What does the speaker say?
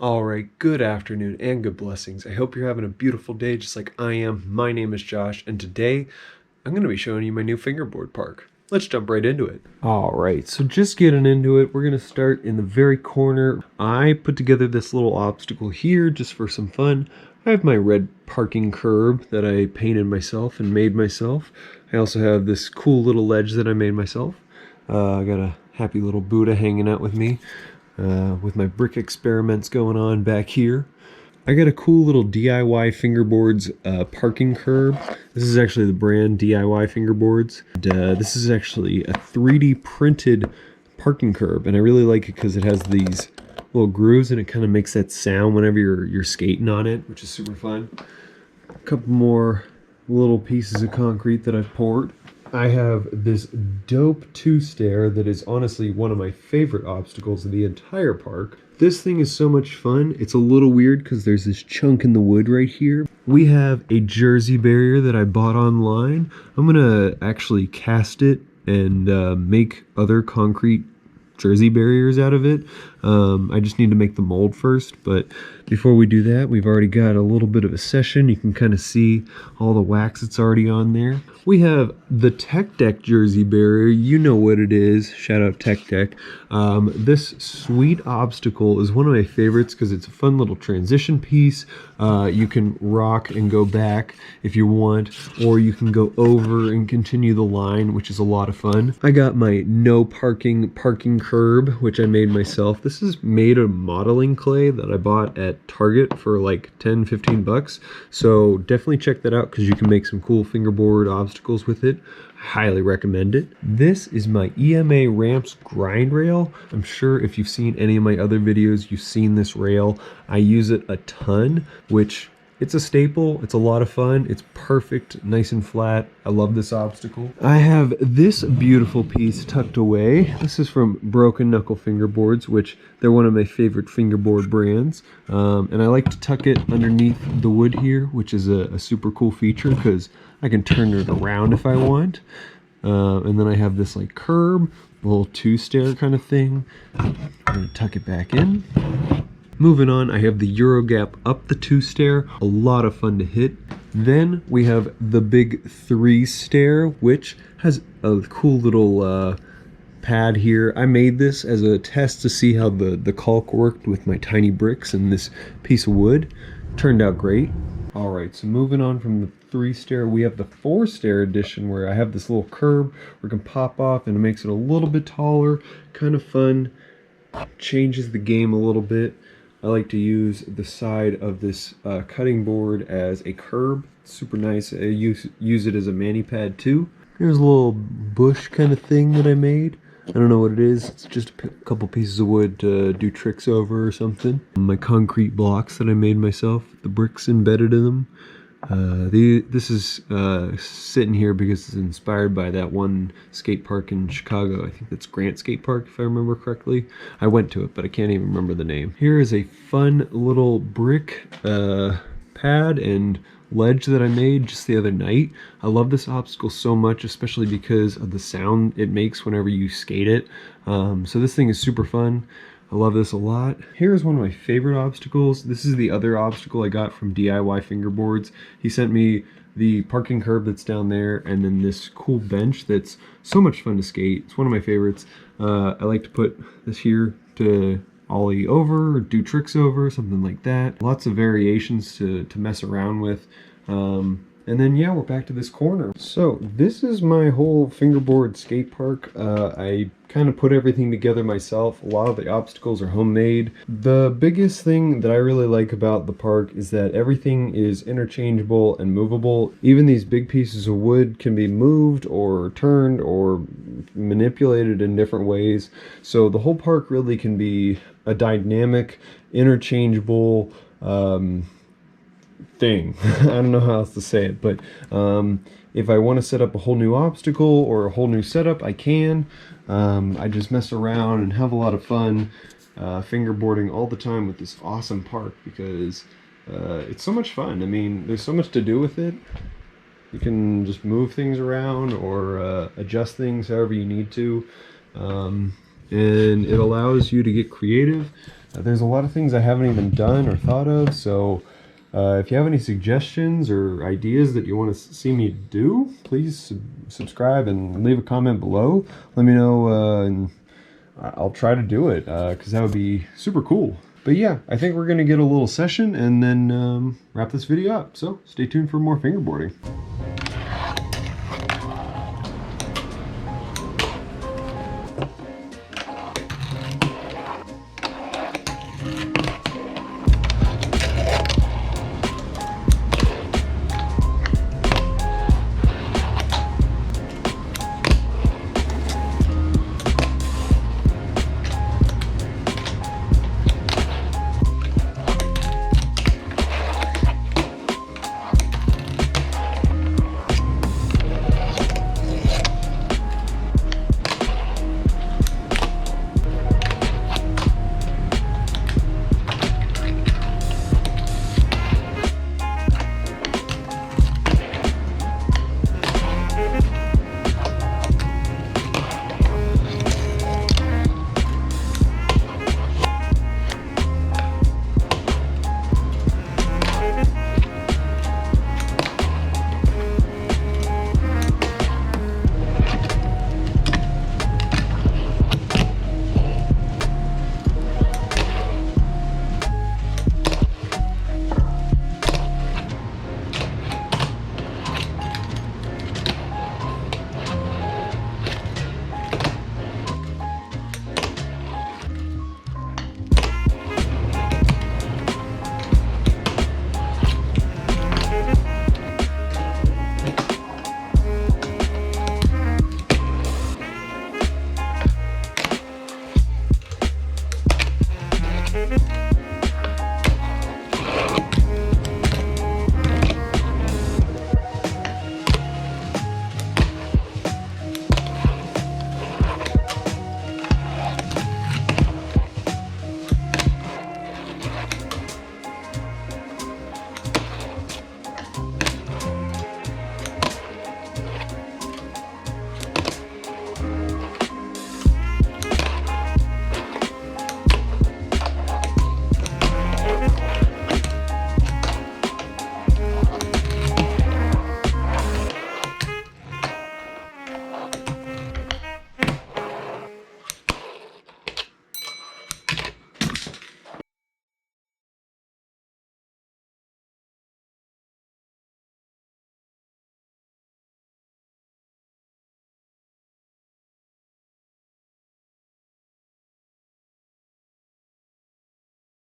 All right, good afternoon and good blessings. I hope you're having a beautiful day just like I am. My name is Josh, and today I'm going to be showing you my new fingerboard park. Let's jump right into it. All right, so just getting into it, we're going to start in the very corner. I put together this little obstacle here just for some fun. I have my red parking curb that I painted myself and made myself. I also have this cool little ledge that I made myself. I got a happy little Buddha hanging out with me. With my brick experiments going on back here. I got a cool little DIY Fingerboards parking curb. This is actually the brand DIY Fingerboards. This is actually a 3D printed parking curb, and I really like it because it has these little grooves and it kind of makes that sound whenever you're skating on it, which is super fun. A couple more little pieces of concrete that I've poured. I have this dope two-stair that is honestly one of my favorite obstacles in the entire park. This thing is so much fun. It's a little weird because there's this chunk in the wood right here. We have a jersey barrier that I bought online. I'm gonna actually cast it and make other concrete jersey barriers out of it. I just need to make the mold first, but before we do that, we've already got a little bit of a session. You can kind of see all the wax that's already on there. We have the Tech Deck jersey barrier. You know what it is. Shout out Tech Deck. This sweet obstacle is one of my favorites because it's a fun little transition piece. You can rock and go back if you want, or you can go over and continue the line, which is a lot of fun. I got my no parking curb, which I made myself. This is made of modeling clay that I bought at Target for like 10-15 bucks. So definitely check that out because you can make some cool fingerboard obstacles with it. Highly recommend it. This is my EMA ramps grind rail. I'm sure if you've seen any of my other videos, you've seen this rail. I use it a ton, which it's a staple. It's a lot of fun. It's perfect, nice and flat. I love this obstacle. I have this beautiful piece tucked away. This is from Broken Knuckle Fingerboards, which they're one of my favorite fingerboard brands. And I like to tuck it underneath the wood here, which is a super cool feature because I can turn it around if I want. And then I have this like curb, a little two-stair kind of thing. I'm gonna tuck it back in. Moving on, I have the Euro gap up the two-stair, a lot of fun to hit. Then we have the big three-stair, which has a cool little pad here. I made this as a test to see how the caulk worked with my tiny bricks and this piece of wood. Turned out great. All right, so moving on from the three-stair, we have the four-stair edition where I have this little curb where it can pop off and it makes it a little bit taller, kind of fun, changes the game a little bit. I like to use the side of this cutting board as a curb. It's super nice. I use it as a mani pad too. Here's a little bush kind of thing that I made. I don't know what it is. It's just a couple pieces of wood to do tricks over or something. My concrete blocks that I made myself, the bricks embedded in them. This is sitting here because it's inspired by that one skate park in Chicago. I think that's Grant Skate Park, if I remember correctly. I went to it, but I can't even remember the name. Here is a fun little brick pad and ledge that I made just the other night. I love this obstacle so much, especially because of the sound it makes whenever you skate it. So this thing is super fun. I love this a lot. Here's one of my favorite obstacles. This is the other obstacle I got from DIY Fingerboards. He sent me the parking curb that's down there and then this cool bench that's so much fun to skate. It's one of my favorites. I like to put this here to ollie over or do tricks over, something like that. Lots of variations to mess around with. And then yeah, we're back to this corner. So this is my whole fingerboard skate park. I kind of put everything together myself. A lot of the obstacles are homemade. The biggest thing that I really like about the park is that everything is interchangeable and movable. Even these big pieces of wood can be moved or turned or manipulated in different ways. So the whole park really can be a dynamic, interchangeable thing. I don't know how else to say it, but if I want to set up a whole new obstacle or a whole new setup, I can. I just mess around and have a lot of fun fingerboarding all the time with this awesome park because it's so much fun. I mean, there's so much to do with it. You can just move things around or adjust things however you need to. And it allows you to get creative. There's a lot of things I haven't even done or thought of, so if you have any suggestions or ideas that you want to see me do, please subscribe and leave a comment below. Let me know, and I'll try to do it, because that would be super cool. But yeah, I think we're going to get a little session and then wrap this video up. So stay tuned for more fingerboarding.